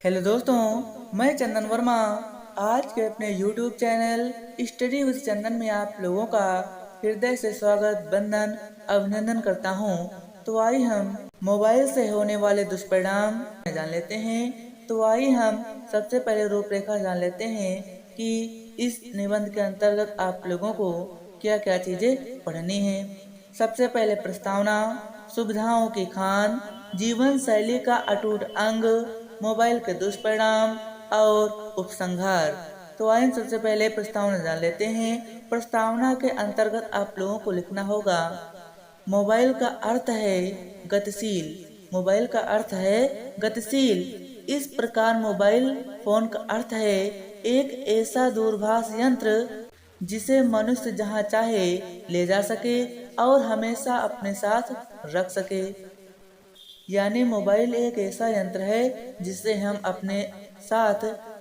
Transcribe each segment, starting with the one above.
Hello दोस्तों, मैं चंदन वर्मा आज के अपने YouTube चैनल स्टडी विद चंदन में आप लोगों का हृदय से स्वागत, वंदन, अभिनंदन करता हूं। तो आइए हम मोबाइल से होने वाले दुष्परिणाम जान लेते हैं। तो आइए हम सबसे पहले रूपरेखा जान लेते हैं कि इस निबंध के अंतर्गत आप लोगों को क्या क्या चीजें पढ़नी है। सबसे पहले प्रस्तावना, सुविधाओं की खान, जीवन शैली का अटूट अंग, मोबाइल के दुष्परिणाम और उपसंहार। तो आइए सबसे पहले प्रस्तावना जान लेते हैं। प्रस्तावना के अंतर्गत आप लोगों को लिखना होगा, मोबाइल का अर्थ है गतिशील। मोबाइल का अर्थ है गतिशील। इस प्रकार मोबाइल फोन का अर्थ है एक ऐसा दूरभाष यंत्र जिसे मनुष्य जहां चाहे ले जा सके और हमेशा अपने साथ रख सके। यानी मोबाइल एक ऐसा यंत्र है जिसे हम अपने साथ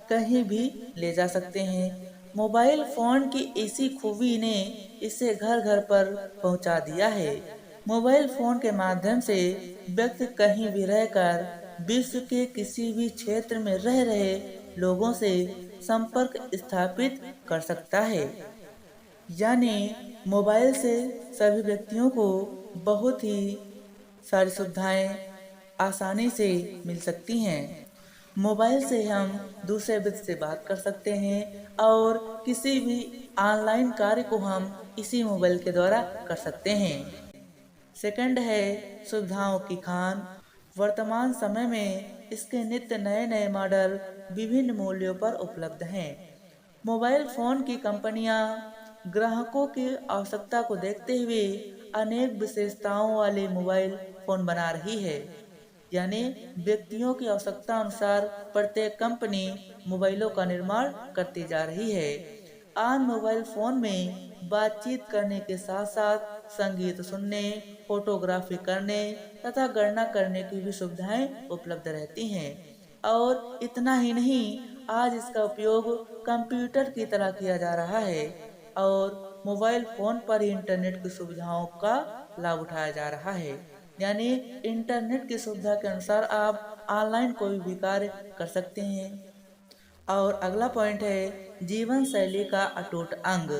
कहीं भी ले जा सकते हैं। मोबाइल फोन की इसी खूबी ने इसे घर घर पर पहुंचा दिया है। मोबाइल फोन के माध्यम से व्यक्ति कहीं भी रहकर विश्व के किसी भी क्षेत्र में रह रहे लोगों से संपर्क स्थापित कर सकता है। यानी मोबाइल से सभी व्यक्तियों को बहुत ही सारी सुविधाएं आसानी से मिल सकती हैं। मोबाइल से हम दूसरे व्यक्ति से बात कर सकते हैं और किसी भी ऑनलाइन कार्य को हम इसी मोबाइल के द्वारा कर सकते हैं। सेकंड है सुविधाओं की खान। वर्तमान समय में इसके नित्य नए नए मॉडल विभिन्न मूल्यों पर उपलब्ध हैं। मोबाइल फोन की कंपनियां ग्राहकों की आवश्यकता को देखते हुए अनेक विशेषताओं वाले मोबाइल फोन बना रही है। यानी व्यक्तियों की आवश्यकता अनुसार प्रत्येक कंपनी मोबाइलों का निर्माण करती जा रही है। आज मोबाइल फोन में बातचीत करने के साथ साथ संगीत सुनने, फोटोग्राफी करने तथा गणना करने की भी सुविधाएं उपलब्ध रहती हैं। और इतना ही नहीं, आज इसका उपयोग कंप्यूटर की तरह किया जा रहा है और मोबाइल फोन पर ही इंटरनेट की सुविधाओं का लाभ उठाया जा रहा है। यानी इंटरनेट की सुविधा के अनुसार आप ऑनलाइन कोई भी कार्य कर सकते हैं। और अगला पॉइंट है जीवन शैली का अटूट अंग।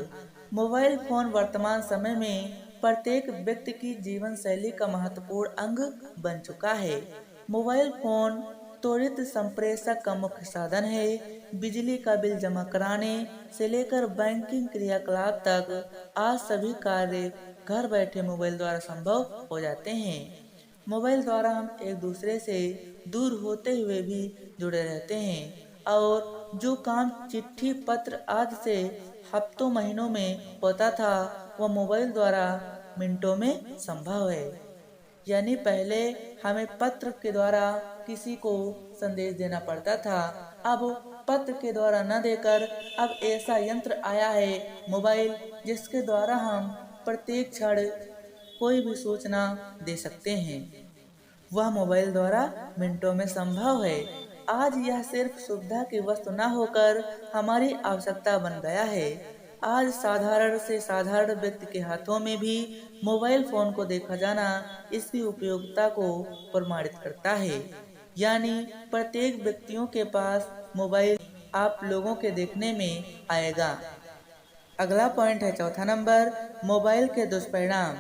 मोबाइल फोन वर्तमान समय में प्रत्येक व्यक्ति की जीवन शैली का महत्वपूर्ण अंग बन चुका है। मोबाइल फोन त्वरित संप्रेषक का मुख्य साधन है। बिजली का बिल जमा कराने से लेकर बैंकिंग क्रियाकलाप तक आज सभी कार्य घर बैठे मोबाइल द्वारा संभव हो जाते हैं। मोबाइल द्वारा हम एक दूसरे से दूर होते हुए भी जुड़े रहते हैं और जो काम चिट्ठी पत्र आदि से हफ्तों महीनों में होता था वह मोबाइल द्वारा मिनटों में संभव है। यानी पहले हमें पत्र के द्वारा किसी को संदेश देना पड़ता था, अब पत्र के द्वारा न देकर अब ऐसा यंत्र आया है मोबाइल, जिसके द्वारा हम प्रत्येक क्षण कोई भी सूचना दे सकते हैं। वह मोबाइल द्वारा मिनटों में संभव है। आज यह सिर्फ सुविधा की वस्तु न होकर हमारी आवश्यकता बन गया है। आज साधारण से साधारण व्यक्ति के हाथों में भी मोबाइल फोन को देखा जाना इसकी उपयोगिता को प्रमाणित करता है। यानी प्रत्येक व्यक्तियों के पास मोबाइल आप लोगों के देखने में आएगा। अगला पॉइंट है चौथा नंबर, मोबाइल के दुष्परिणाम।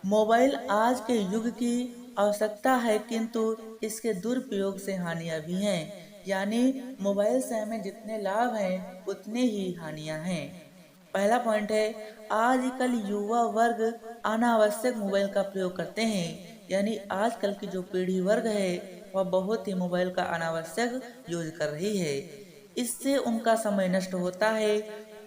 मोबाइल आज के युग की आवश्यकता है किंतु इसके दुरुपयोग से हानियां भी हैं। यानी मोबाइल से हमें जितने लाभ हैं उतने ही हानियां हैं। पहला पॉइंट है, आजकल युवा वर्ग अनावश्यक मोबाइल का प्रयोग करते हैं। यानी आजकल की जो पीढ़ी वर्ग है वह बहुत ही मोबाइल का अनावश्यक यूज कर रही है। इससे उनका समय नष्ट होता है।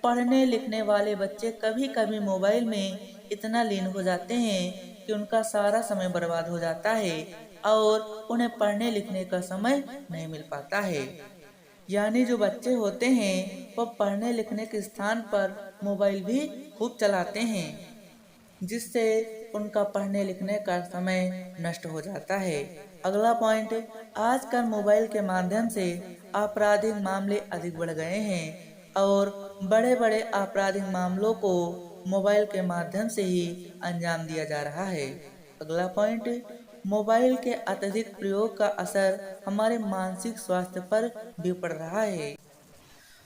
पढ़ने लिखने वाले बच्चे कभी कभी मोबाइल में इतना लीन हो जाते हैं कि उनका सारा समय बर्बाद हो जाता है और उन्हें पढ़ने लिखने का समय नहीं मिल पाता है। यानी जो बच्चे होते हैं वो पढ़ने लिखने के स्थान पर मोबाइल भी खूब चलाते हैं, जिससे उनका पढ़ने लिखने का समय नष्ट हो जाता है। अगला पॉइंट, आजकल मोबाइल के माध्यम से आपराधिक मामले अधिक बढ़ गए हैं और बड़े बड़े आपराधिक मामलों को मोबाइल के माध्यम से ही अंजाम दिया जा रहा है। अगला पॉइंट, मोबाइल के अत्यधिक प्रयोग का असर हमारे मानसिक स्वास्थ्य पर भी पड़ रहा है।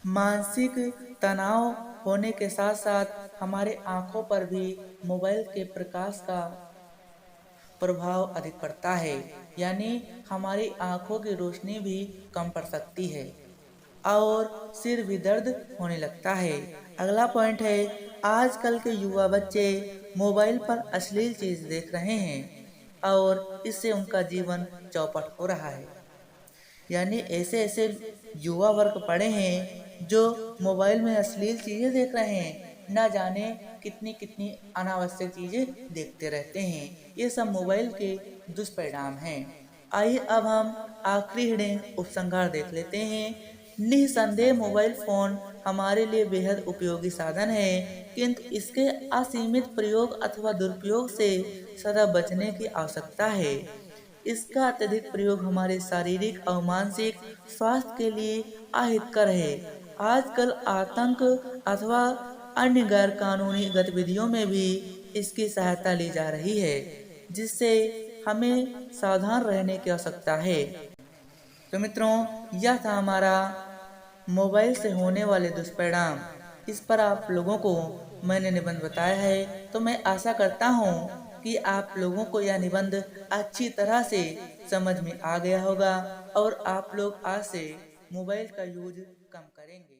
मानसिक तनाव होने के साथ साथ हमारे आंखों पर भी मोबाइल के प्रकाश का प्रभाव अधिक पड़ता है, यानी हमारी आंखों की रोशनी भी कम पड़ सकती है और सिर भी दर्द होने लगता है। अगला पॉइंट है, आजकल के युवा बच्चे मोबाइल पर अश्लील चीज देख रहे हैं और इससे उनका जीवन चौपट हो रहा है। यानी ऐसे ऐसे युवा वर्ग पड़े हैं जो मोबाइल में अश्लील चीजें देख रहे हैं, ना जाने कितनी कितनी अनावश्यक चीजें देखते रहते हैं। ये सब मोबाइल के दुष्परिणाम हैं। आइए अब हम आखिरी हिडन उपसंहार देख लेते हैं। निसंदेह मोबाइल फोन हमारे लिए बेहद उपयोगी साधन है, किंतु इसके असीमित प्रयोग अथवा दुरुपयोग से सदा बचने की आवश्यकता है। इसका अत्यधिक प्रयोग हमारे शारीरिक और मानसिक स्वास्थ्य के लिए अहितकर है। आजकल आतंक अथवा अन्य गैर कानूनी गतिविधियों में भी इसकी सहायता ली जा रही है, जिससे हमें सावधान रहने की आवश्यकता है। तो मित्रों, यह था हमारा मोबाइल से होने वाले दुष्परिणाम। इस पर आप लोगों को मैंने निबंध बताया है, तो मैं आशा करता हूँ कि आप लोगों को यह निबंध अच्छी तरह से समझ में आ गया होगा और आप लोग आज से मोबाइल का यूज कम करेंगे।